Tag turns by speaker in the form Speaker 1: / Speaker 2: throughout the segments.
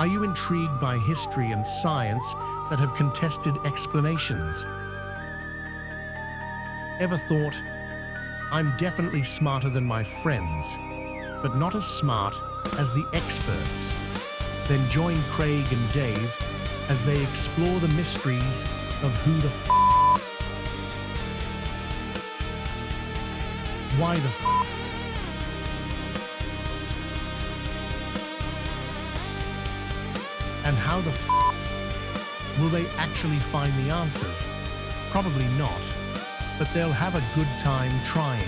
Speaker 1: Are you intrigued by history and science that have contested explanations? Ever thought, I'm definitely smarter than my friends, but not as smart as the experts? Then join Craig and Dave as they explore the mysteries of who the why the and how the will they actually find the answers? Probably not, but they'll have a good time trying.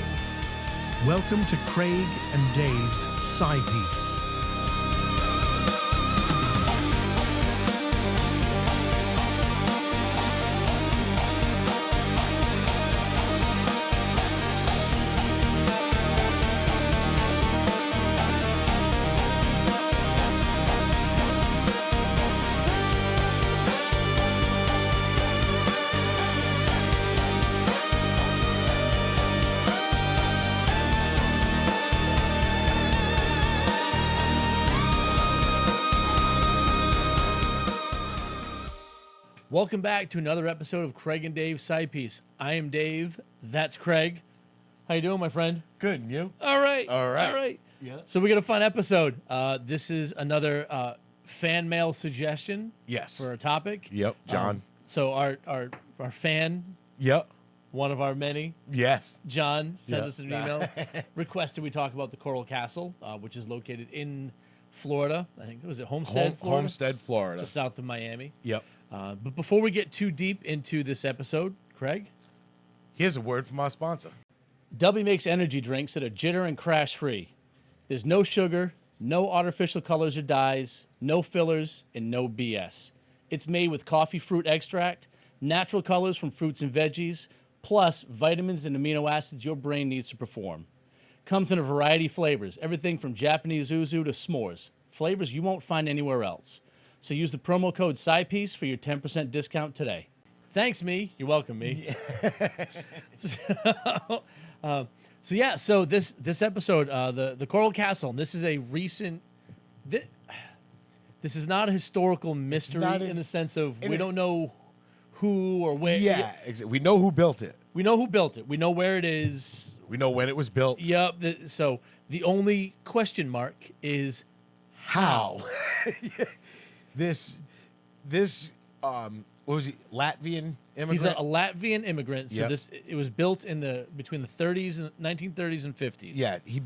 Speaker 1: Welcome to Craig and Dave's Sci-Piece.
Speaker 2: Welcome back to another episode of Craig and Dave's Sci-Piece. I am Dave. That's Craig. How you doing, my friend?
Speaker 3: Good, and you?
Speaker 2: All right.
Speaker 3: All right.
Speaker 2: All right.
Speaker 3: Yeah.
Speaker 2: So we got a fun episode. This is another fan mail suggestion.
Speaker 3: Yes.
Speaker 2: For a topic.
Speaker 3: Yep, John.
Speaker 2: So our fan,
Speaker 3: Yep.
Speaker 2: one of our many,
Speaker 3: Yes.
Speaker 2: John, sent
Speaker 3: Yeah.
Speaker 2: us an email, requested we talk about the Coral Castle, which is located in Florida. I think was it Homestead, Florida?
Speaker 3: Homestead, Florida.
Speaker 2: Just south of Miami.
Speaker 3: Yep.
Speaker 2: But before we get too deep into this episode, Craig?
Speaker 3: Here's a word from our sponsor.
Speaker 2: Dubby makes energy drinks that are jitter and crash free. There's no sugar, no artificial colors or dyes, no fillers, and no BS. It's made with coffee fruit extract, natural colors from fruits and veggies, plus vitamins and amino acids your brain needs to perform. Comes in a variety of flavors, everything from Japanese yuzu to s'mores. Flavors you won't find anywhere else. So use the promo code Sci-Piece for your 10% discount today. Thanks, me. You're welcome, me. So this episode, the Coral Castle. This is a recent. This is not a historical mystery in the sense of we don't know who or where.
Speaker 3: Yeah, we know who built it.
Speaker 2: We know who built it. We know where it is.
Speaker 3: We know when it was built.
Speaker 2: Yep. So the only question mark is
Speaker 3: how. This what was he? Latvian immigrant.
Speaker 2: He's a Latvian immigrant. So
Speaker 3: Yep.
Speaker 2: it was built between the 30s and 1930s and 50s.
Speaker 3: Yeah, he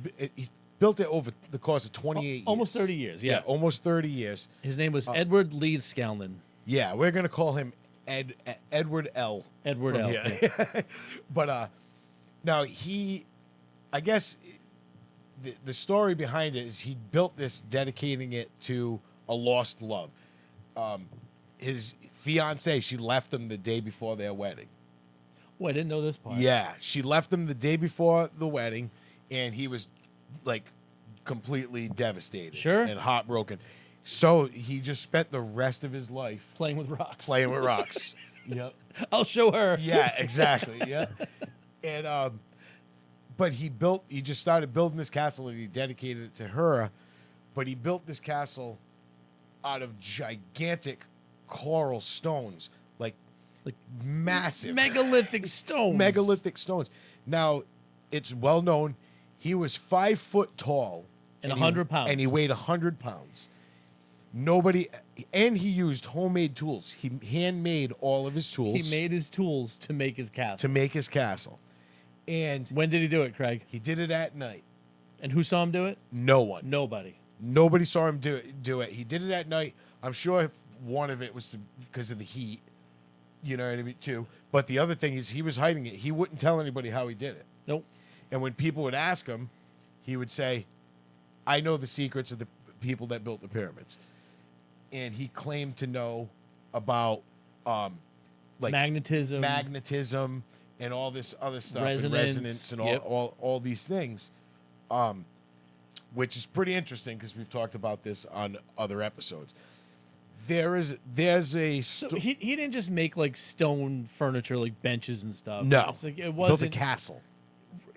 Speaker 3: built it over the course of 28 years.
Speaker 2: Almost 30 years. Yeah.
Speaker 3: Almost 30 years.
Speaker 2: His name was Edward Lee Scanlon.
Speaker 3: Yeah, we're gonna call him Edward L.
Speaker 2: Edward L.
Speaker 3: Yeah. But now I guess the story behind it is he built this dedicating it to a lost love. His fiance, she left him the day before their wedding.
Speaker 2: Oh, I didn't know this part.
Speaker 3: Yeah, she left him the day before the wedding, and he was like completely devastated,
Speaker 2: Sure,
Speaker 3: and heartbroken. So he just spent the rest of his life
Speaker 2: playing with rocks.
Speaker 3: Yep.
Speaker 2: I'll show her.
Speaker 3: Yeah, exactly. Yeah. And but he just started building this castle and he dedicated it to her. But he built this castle out of gigantic coral stones, like massive
Speaker 2: megalithic stones.
Speaker 3: Now, it's well known he was 5 foot tall
Speaker 2: and 100 pounds,
Speaker 3: and he weighed 100 pounds. And he used homemade tools. He handmade all of his tools.
Speaker 2: He made his tools to make his castle.
Speaker 3: And
Speaker 2: when did he do it, Craig?
Speaker 3: He did it at night.
Speaker 2: And who saw him do it?
Speaker 3: No one.
Speaker 2: Nobody
Speaker 3: saw him do it. He did it at night. I'm sure one of it was because of the heat. You know what I mean, too. But the other thing is he was hiding it. He wouldn't tell anybody how he did it.
Speaker 2: Nope.
Speaker 3: And when people would ask him, he would say, I know the secrets of the people that built the pyramids. And he claimed to know about like
Speaker 2: magnetism
Speaker 3: and all this other stuff,
Speaker 2: resonance
Speaker 3: and all these things, which is pretty interesting because we've talked about this on other episodes. There's a
Speaker 2: so he didn't just make like stone furniture like benches and stuff.
Speaker 3: No,
Speaker 2: it's like it wasn't
Speaker 3: built a castle.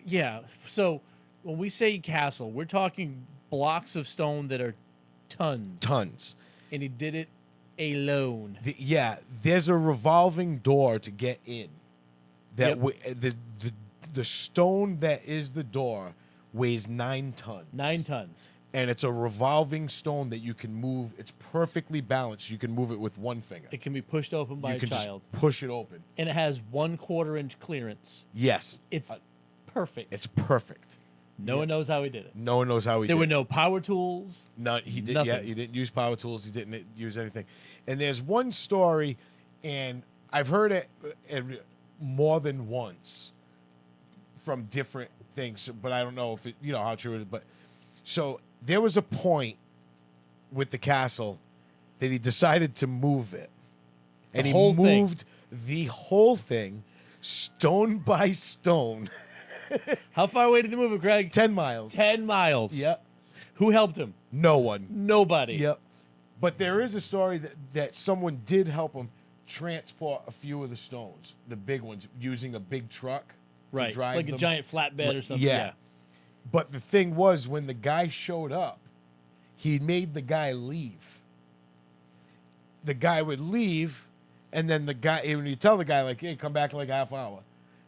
Speaker 2: Yeah, so when we say castle, we're talking blocks of stone that are tons. And he did it alone.
Speaker 3: There's a revolving door to get in. That
Speaker 2: Yep.
Speaker 3: the stone that is the door weighs 9 tons.
Speaker 2: 9 tons.
Speaker 3: And it's a revolving stone that you can move. It's perfectly balanced. You can move it with one finger.
Speaker 2: It can be pushed open by
Speaker 3: You
Speaker 2: a
Speaker 3: can
Speaker 2: child.
Speaker 3: just push it open.
Speaker 2: And it has 1/4 inch clearance.
Speaker 3: Yes.
Speaker 2: It's perfect.
Speaker 3: It's perfect.
Speaker 2: No one knows how he did it.
Speaker 3: No one knows how he
Speaker 2: There
Speaker 3: did
Speaker 2: were
Speaker 3: it.
Speaker 2: no power tools.
Speaker 3: No, he did.
Speaker 2: Nothing.
Speaker 3: Yeah, he didn't use power tools. He didn't use anything. And there's one story, and I've heard it more than once from different things, but I don't know if it, how true it is. But so there was a point with the castle that he decided to move it, and he
Speaker 2: whole thing.
Speaker 3: moved the whole thing, stone by stone,
Speaker 2: How far away did he move it, Greg?
Speaker 3: 10 miles.
Speaker 2: 10 miles.
Speaker 3: Yep.
Speaker 2: Who helped him?
Speaker 3: No one.
Speaker 2: Nobody.
Speaker 3: Yep. But there is a story that someone did help him transport a few of the stones, the big ones, using a big truck
Speaker 2: Right.
Speaker 3: to drive
Speaker 2: Like
Speaker 3: them.
Speaker 2: a giant flatbed or something.
Speaker 3: Yeah. But the thing was, when the guy showed up, he made the guy leave. The guy would leave, and then the guy, when you tell the guy, like, hey, come back in like a half hour,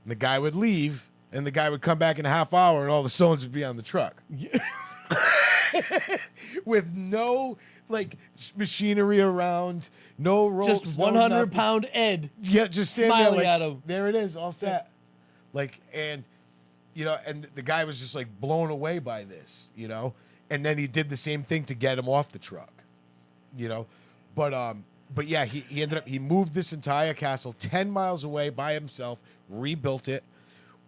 Speaker 3: and the guy would leave, and the guy would come back in a half hour, and all the stones would be on the truck. With no, machinery around, no ropes.
Speaker 2: Just
Speaker 3: no
Speaker 2: 100
Speaker 3: nothing.
Speaker 2: pound Ed.
Speaker 3: Yeah, just stand
Speaker 2: smiling
Speaker 3: there,
Speaker 2: at him.
Speaker 3: There it is, all set. And the guy was just blown away by this, and then he did the same thing to get him off the truck, but yeah, he ended up, he moved this entire castle 10 miles away by himself, rebuilt it.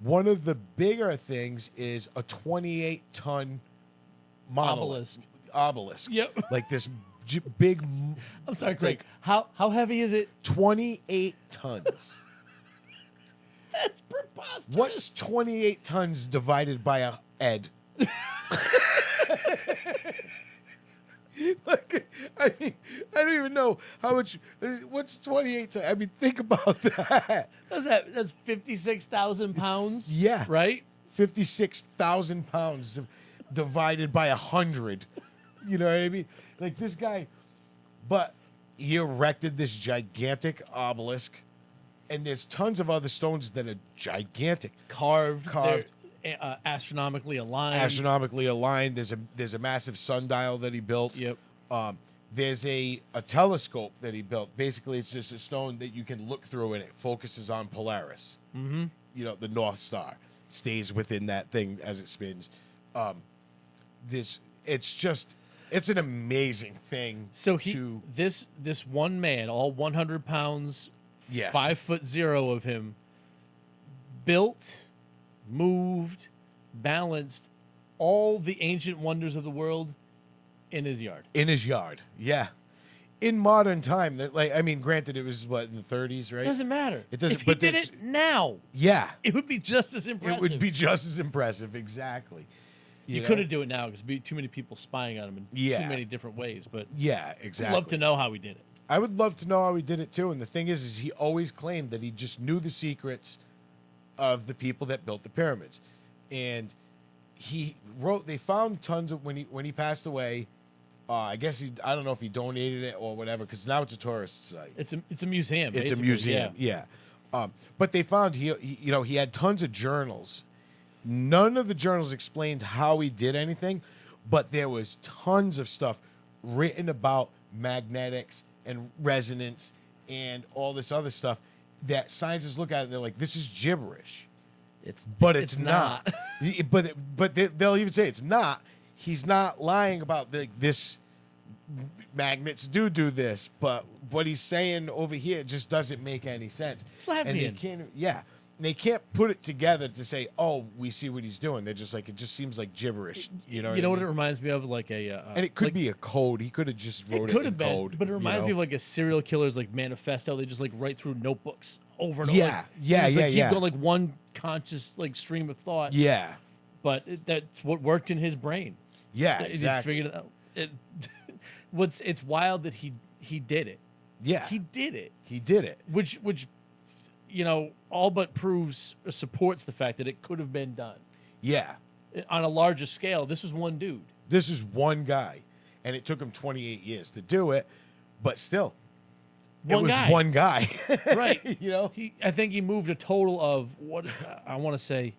Speaker 3: One of the bigger things is a 28-ton monolith. Obelisk.
Speaker 2: Yep.
Speaker 3: Like this big,
Speaker 2: I'm sorry, Greg. How heavy is it?
Speaker 3: 28 tons.
Speaker 2: That's preposterous.
Speaker 3: What's 28 tons divided by a Ed? I don't even know how much. What's 28 tons? I mean, think about that.
Speaker 2: That's 56,000 pounds.
Speaker 3: Yeah.
Speaker 2: Right?
Speaker 3: 56,000 pounds divided by 100. You know what I mean? Like this guy, but he erected this gigantic obelisk, and there's tons of other stones that are gigantic.
Speaker 2: Carved.
Speaker 3: Carved.
Speaker 2: They're, astronomically aligned.
Speaker 3: Astronomically aligned. There's a massive sundial that he built.
Speaker 2: Yep.
Speaker 3: There's a telescope that he built. Basically, it's just a stone that you can look through, and it focuses on Polaris. Mm-hmm. The North Star stays within that thing as it spins. It's an amazing thing.
Speaker 2: So this one man, all 100 pounds,
Speaker 3: Yes.
Speaker 2: 5'0" of him, built, moved, balanced all the ancient wonders of the world in his yard.
Speaker 3: In his yard, yeah. In modern time, granted, it was in the 30s, right?
Speaker 2: Doesn't matter.
Speaker 3: It doesn't.
Speaker 2: If he
Speaker 3: But
Speaker 2: did
Speaker 3: it's-
Speaker 2: it now,
Speaker 3: Yeah,
Speaker 2: it would be just as impressive.
Speaker 3: it would be just as impressive. Exactly.
Speaker 2: You
Speaker 3: know?
Speaker 2: couldn't do it now because there'd be too many people spying on him in
Speaker 3: Yeah.
Speaker 2: too many different ways. But
Speaker 3: Yeah,
Speaker 2: I'd
Speaker 3: exactly.
Speaker 2: love to know how he did it.
Speaker 3: I would love to know how he did it too. And the thing is he always claimed that he just knew the secrets of the people that built the pyramids. And they found tons of, when he passed away, I guess I don't know if he donated it or whatever, because now it's a tourist site.
Speaker 2: It's a museum.
Speaker 3: It's a
Speaker 2: basically,
Speaker 3: museum, yeah. But they found he had tons of journals. None of the journals explained how he did anything, but there was tons of stuff written about magnetics and resonance and all this other stuff that scientists look at it and they're like, this is gibberish. But it's not. But they'll even say it's not. He's not lying about this. Magnets do this, but what he's saying over here just doesn't make any sense. And they can't put it together to say, oh, we see what he's doing. They're just like, it just seems like gibberish. You know
Speaker 2: what
Speaker 3: I mean?
Speaker 2: it reminds me of? Like
Speaker 3: And it could be a code. He could have just wrote it
Speaker 2: could
Speaker 3: in
Speaker 2: have been,
Speaker 3: code.
Speaker 2: but it reminds me of like a serial killer's manifesto. They just write through notebooks over and
Speaker 3: Yeah,
Speaker 2: over.
Speaker 3: yeah,
Speaker 2: Just,
Speaker 3: yeah,
Speaker 2: keep
Speaker 3: yeah.
Speaker 2: going one conscious stream of thought.
Speaker 3: Yeah.
Speaker 2: But that's what worked in his brain.
Speaker 3: Yeah,
Speaker 2: He
Speaker 3: exactly.
Speaker 2: figured it out. It's wild that he did it.
Speaker 3: Yeah.
Speaker 2: He did it.
Speaker 3: He did it.
Speaker 2: Which all but proves or supports the fact that it could have been done
Speaker 3: Yeah.
Speaker 2: on a larger scale. This was one dude.
Speaker 3: This is one guy, and it took him 28 years to do it. but still,
Speaker 2: One
Speaker 3: it was
Speaker 2: guy.
Speaker 3: one guy.
Speaker 2: Right.
Speaker 3: You know?
Speaker 2: I think he moved a total of what I want to say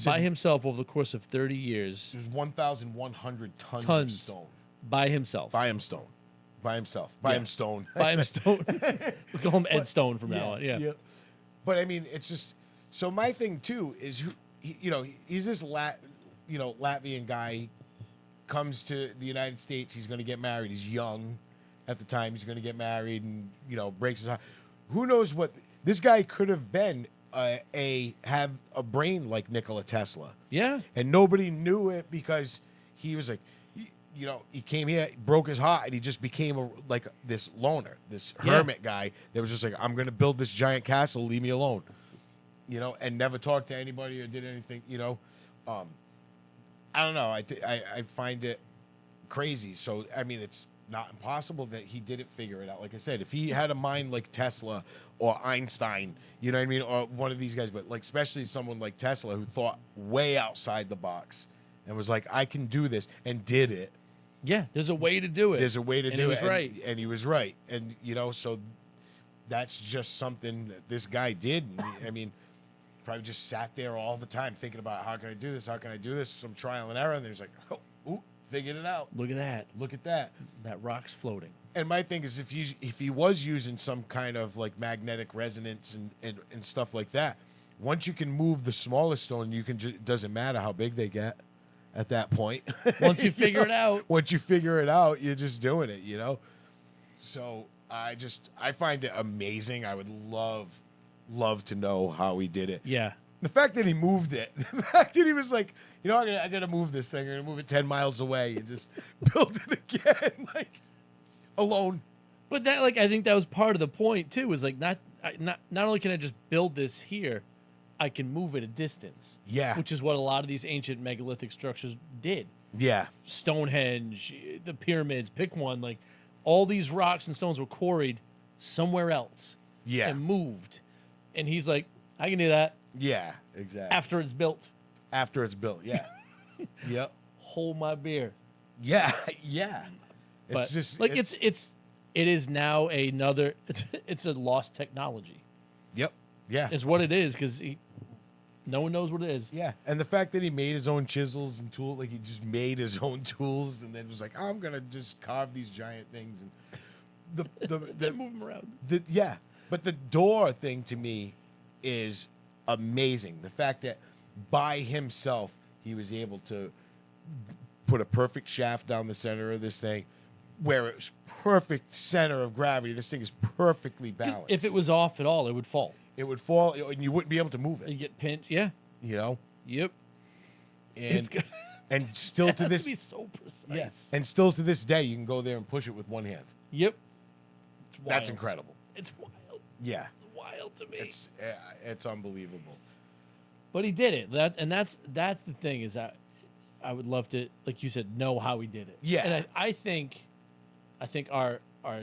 Speaker 2: by himself over the course of 30 years.
Speaker 3: There's 1,100 tons of
Speaker 2: Tons.
Speaker 3: stone.
Speaker 2: By himself.
Speaker 3: By himself. By him stone.
Speaker 2: By him Stone. We call him Ed Stone from now on. Yeah.
Speaker 3: But I mean, it's just so my thing too is he's this Latvian guy comes to the United States. He's going to get married. He's young at the time. He's going to get married and breaks his heart. Who knows what this guy could have been? Have a brain like Nikola Tesla.
Speaker 2: Yeah.
Speaker 3: And nobody knew it because he was like, he came here, broke his heart, and he just became this loner, this hermit guy that was just like, I'm going to build this giant castle, leave me alone, and never talked to anybody or did anything, I don't know. I find it crazy. So, I mean, it's not impossible that he didn't figure it out. Like I said, if he had a mind like Tesla or Einstein, you know what I mean, or one of these guys, but especially someone like Tesla who thought way outside the box and was like, I can do this, and did it.
Speaker 2: Yeah, there's a way to do it.
Speaker 3: There's a way to do it.
Speaker 2: He was right.
Speaker 3: And he was right. And, so that's just something that this guy did. And I mean, probably just sat there all the time thinking about how can I do this? How can I do this? Some trial and error. And there's like, figured it out.
Speaker 2: Look at that.
Speaker 3: Look at that.
Speaker 2: That rock's floating.
Speaker 3: And my thing is, if he was using some kind of magnetic resonance and stuff like that, once you can move the smallest stone, it doesn't matter how big they get at that point.
Speaker 2: Once you figure it out.
Speaker 3: Once you figure it out, you're just doing it, So I find it amazing. I would love to know how he did it.
Speaker 2: Yeah.
Speaker 3: The fact that he moved it, the fact that he was like, I gotta move this thing. I'm gonna move it 10 miles away and just build it again, alone.
Speaker 2: But that, I think that was part of the point too. Was not only can I just build this here, I can move it a distance.
Speaker 3: Yeah.
Speaker 2: Which is what a lot of these ancient megalithic structures did.
Speaker 3: Yeah.
Speaker 2: Stonehenge, the pyramids, pick one. All these rocks and stones were quarried somewhere else.
Speaker 3: Yeah.
Speaker 2: And moved. And he's like, I can do that.
Speaker 3: Yeah, exactly.
Speaker 2: After it's built.
Speaker 3: After it's built, yeah. Yep.
Speaker 2: Hold my beer.
Speaker 3: Yeah, yeah.
Speaker 2: But
Speaker 3: It's just
Speaker 2: it is now it's a lost technology.
Speaker 3: Yep. Yeah.
Speaker 2: Is what it is, because no one knows what it is.
Speaker 3: Yeah. And the fact that he made his own chisels and tools, he just made his own tools and then was like, I'm gonna just carve these giant things and
Speaker 2: They move them around.
Speaker 3: But the door thing to me is amazing. The fact that by himself he was able to put a perfect shaft down the center of this thing where it's perfect center of gravity. This thing is perfectly balanced.
Speaker 2: If it was off at all, it would fall.
Speaker 3: It would fall and you wouldn't be able to move
Speaker 2: You
Speaker 3: it.
Speaker 2: get pinched. Yeah.
Speaker 3: Yep.
Speaker 2: It's
Speaker 3: And
Speaker 2: good.
Speaker 3: and still
Speaker 2: It
Speaker 3: to
Speaker 2: has
Speaker 3: this
Speaker 2: to be so precise.
Speaker 3: yes. And still to this day you can go there and push it with one hand.
Speaker 2: Yep. It's wild.
Speaker 3: That's incredible.
Speaker 2: It's wild.
Speaker 3: Yeah.
Speaker 2: It's wild to me.
Speaker 3: It's unbelievable.
Speaker 2: But he did it. That's the thing, is that I would love to, like you said, know how he did it.
Speaker 3: Yeah.
Speaker 2: And I think our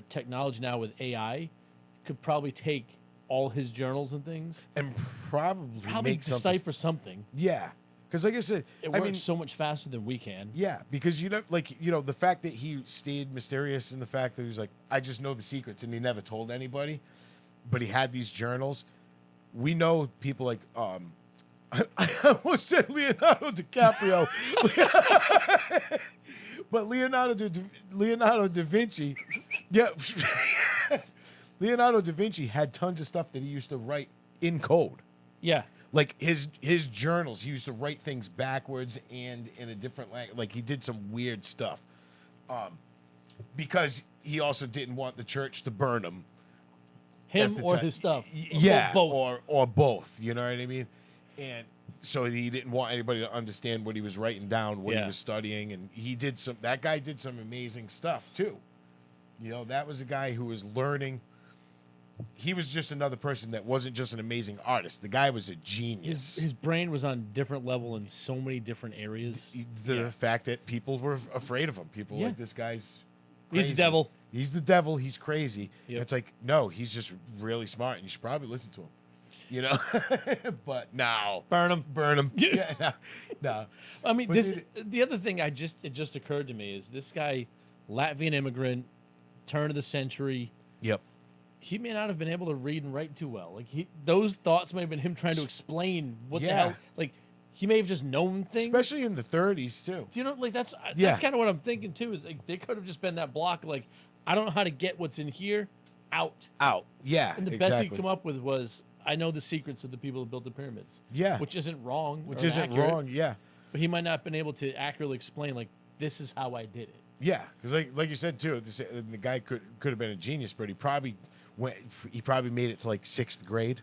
Speaker 2: technology now with AI could probably take all his journals and things,
Speaker 3: And probably make something.
Speaker 2: decipher something.
Speaker 3: Yeah. Because like I said,
Speaker 2: It
Speaker 3: I
Speaker 2: works
Speaker 3: mean,
Speaker 2: so much faster than we can.
Speaker 3: yeah, because the fact that he stayed mysterious and the fact that he was like, I just know the secrets and he never told anybody, but he had these journals. We know people like I almost said Leonardo DiCaprio, but Leonardo da Vinci, yeah, Leonardo da Vinci had tons of stuff that he used to write in code.
Speaker 2: Yeah.
Speaker 3: Like his journals, he used to write things backwards and in a different language. Like he did some weird stuff, because he also didn't want the church to burn him.
Speaker 2: Him
Speaker 3: at the
Speaker 2: or
Speaker 3: time.
Speaker 2: his stuff.
Speaker 3: Yeah,
Speaker 2: Both.
Speaker 3: or both. You know what I mean? And so he didn't want anybody to understand what he was writing down, what he
Speaker 2: Yeah.
Speaker 3: was studying, and that guy did some amazing stuff too. That was a guy who was learning. He was just another person that wasn't just an amazing artist. The guy was a genius.
Speaker 2: His brain was on a different level in so many different areas.
Speaker 3: The fact that people were afraid of him. People
Speaker 2: Yeah.
Speaker 3: like, this guy's
Speaker 2: He's
Speaker 3: crazy.
Speaker 2: the devil.
Speaker 3: He's the devil. He's crazy.
Speaker 2: Yep.
Speaker 3: It's like, no, he's just really smart, and you should probably listen to him. But no.
Speaker 2: Burn him.
Speaker 3: Burn him. Yeah, no.
Speaker 2: I mean,
Speaker 3: But
Speaker 2: the other thing it just occurred to me is this guy, Latvian immigrant, turn of the century.
Speaker 3: Yep.
Speaker 2: He may not have been able to read and write too well. Like those thoughts may have been him trying to explain what the
Speaker 3: Yeah.
Speaker 2: hell. Like he may have just known things.
Speaker 3: Especially in the 30s too.
Speaker 2: Do you know? Like that's
Speaker 3: Yeah.
Speaker 2: kind of what I'm thinking too. Is like they could have just been that block. Like I don't know how to get what's in here out.
Speaker 3: Out. Yeah.
Speaker 2: And the best he could come up with was, I know the secrets of the people who built the pyramids.
Speaker 3: Yeah.
Speaker 2: Which isn't wrong.
Speaker 3: Which
Speaker 2: or
Speaker 3: isn't
Speaker 2: inaccurate,
Speaker 3: wrong. Yeah.
Speaker 2: But he might not have been able to accurately explain, like, this is how I did it.
Speaker 3: Yeah. Because like you said too, the guy could have been a genius, but he probably made it to like 6th grade.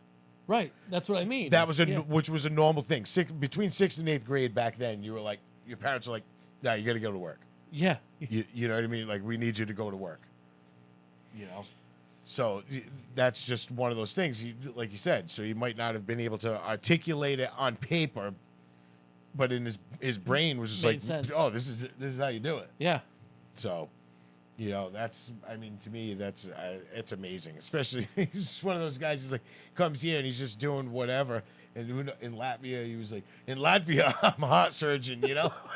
Speaker 2: Right. That's what I mean.
Speaker 3: That was
Speaker 2: Yeah.
Speaker 3: which was a normal thing. Between 6th and 8th grade back then, you were like, your parents were like, "No, you got to go to work."
Speaker 2: Yeah.
Speaker 3: You know what I mean? Like, we need you to go to work. You know, so that's just one of those things. Like you said, so he might not have been able to articulate it on paper, but in his brain was just
Speaker 2: Made
Speaker 3: like,
Speaker 2: sense.
Speaker 3: "Oh, this is how you do it."
Speaker 2: Yeah.
Speaker 3: So, I mean, to me, that's it's amazing. Especially, he's just one of those guys. He's like, comes here and he's just doing whatever. And in Latvia, he was like, in Latvia, I'm a heart surgeon,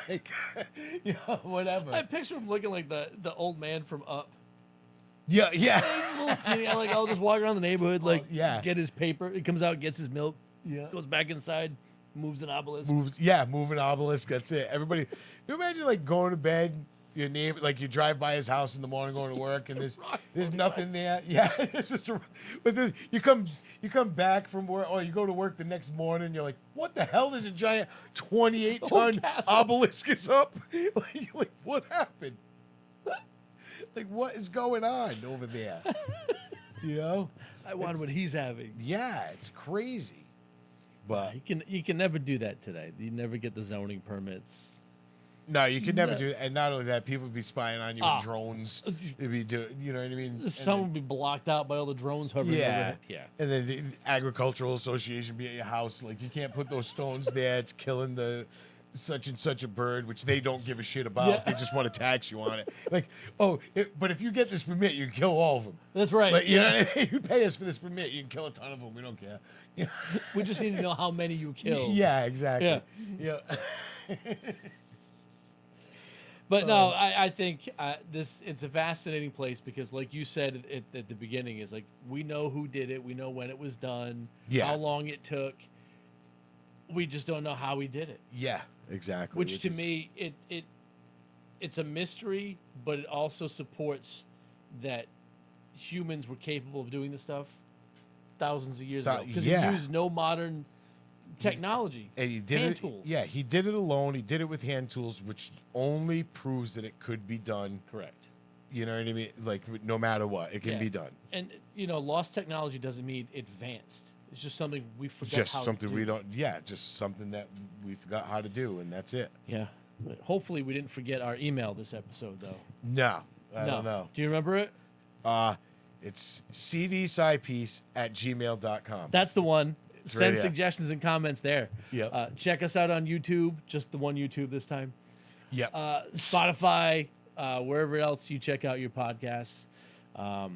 Speaker 3: like, whatever.
Speaker 2: I picture him looking like the old man from Up.
Speaker 3: Yeah, yeah.
Speaker 2: Little teeny, like, I'll just walk around the neighborhood, like,
Speaker 3: yeah.
Speaker 2: get his paper. He comes out, gets his milk,
Speaker 3: Yeah.
Speaker 2: goes back inside, moves an obelisk.
Speaker 3: Move an obelisk. That's it. Everybody, you imagine like going to bed, your neighbor, like you drive by his house in the morning going to work, and there's nothing there. Yeah, it's just. But then you come back from work, or you go to work the next morning. You're like, what the hell? There's a giant 28-ton
Speaker 2: castle.
Speaker 3: obelisk is up. like, what happened? Like, what is going on over there?
Speaker 2: I wonder what he's having.
Speaker 3: Yeah, it's crazy. But
Speaker 2: You can never do that today. You never get the zoning permits.
Speaker 3: no, you could never do that. And not only that, people would be spying on you
Speaker 2: Ah.
Speaker 3: with drones. It'd be you know what I mean?
Speaker 2: Some would be blocked out by all the drones hovering over
Speaker 3: Yeah.
Speaker 2: it. Yeah.
Speaker 3: And then the agricultural association be at your house. Like, you can't put those stones there. It's killing the such and such a bird, which they don't give a shit about.
Speaker 2: Yeah.
Speaker 3: They just want to tax you on it. Like, but if you get this permit, you can kill all of them.
Speaker 2: That's right.
Speaker 3: Like, you know what I mean? You pay us for this permit, you can kill a ton of them. We don't care.
Speaker 2: We just need to know how many you killed.
Speaker 3: Yeah, exactly. Yeah.
Speaker 2: But no, I think it's a fascinating place because, like you said at the beginning, is like we know who did it, we know when it was done,
Speaker 3: Yeah.
Speaker 2: how long it took. We just don't know how he did it.
Speaker 3: Yeah, exactly.
Speaker 2: Which to me, it's a mystery, but it also supports that humans were capable of doing this stuff thousands of years ago because
Speaker 3: yeah.
Speaker 2: he used no modern technology.
Speaker 3: And he did
Speaker 2: hand
Speaker 3: it.
Speaker 2: tools.
Speaker 3: Yeah, he did it alone. He did it with hand tools, which only proves that it could be done.
Speaker 2: Correct.
Speaker 3: You know what I mean? Like, no matter what, it can
Speaker 2: Yeah.
Speaker 3: be done.
Speaker 2: And lost technology doesn't mean advanced. It's just something we forgot
Speaker 3: Just
Speaker 2: how
Speaker 3: something
Speaker 2: to do.
Speaker 3: we don't. Yeah, just something that we forgot how to do, and that's it.
Speaker 2: Yeah. But hopefully we didn't forget our email this episode though.
Speaker 3: No, I don't know.
Speaker 2: Do you remember it?
Speaker 3: It's cdscipiece@gmail.com.
Speaker 2: That's the one. Send
Speaker 3: right, yeah.
Speaker 2: suggestions and comments there.
Speaker 3: Yep.
Speaker 2: Check us out on YouTube, just the one YouTube this time.
Speaker 3: Yep.
Speaker 2: Spotify, wherever else you check out your podcasts.
Speaker 3: Yeah.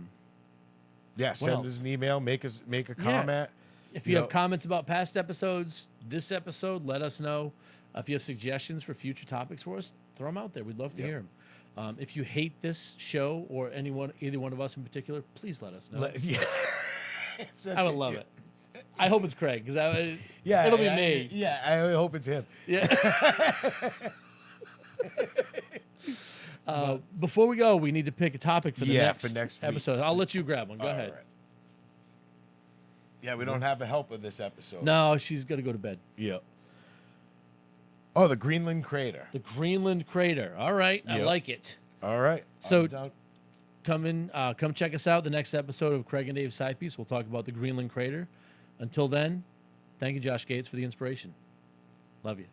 Speaker 3: Send
Speaker 2: else?
Speaker 3: us an email. Make a comment.
Speaker 2: If you have comments about past episodes, this episode, let us know. If you have suggestions for future topics for us, throw them out there. We'd love to hear them. If you hate this show or either one of us in particular, please let us know.
Speaker 3: Yeah.
Speaker 2: I would love it. I hope it's Craig because
Speaker 3: Yeah,
Speaker 2: it'll be me.
Speaker 3: Yeah, I hope it's him.
Speaker 2: Yeah. Before we go, we need to pick a topic for the next
Speaker 3: next week.
Speaker 2: episode. I'll let you grab one. Go
Speaker 3: All
Speaker 2: ahead.
Speaker 3: right. Yeah, we don't have a help with this episode.
Speaker 2: No, she's got to go to bed.
Speaker 3: Yep. Oh, the Greenland crater.
Speaker 2: The Greenland crater. All right. I
Speaker 3: Yep.
Speaker 2: like it.
Speaker 3: All right.
Speaker 2: So-
Speaker 3: I'm down.
Speaker 2: Come check us out. The next episode of Craig and Dave's Sci-Piece, we'll talk about the Greenland crater. Until then, thank you, Josh Gates, for the inspiration. Love you.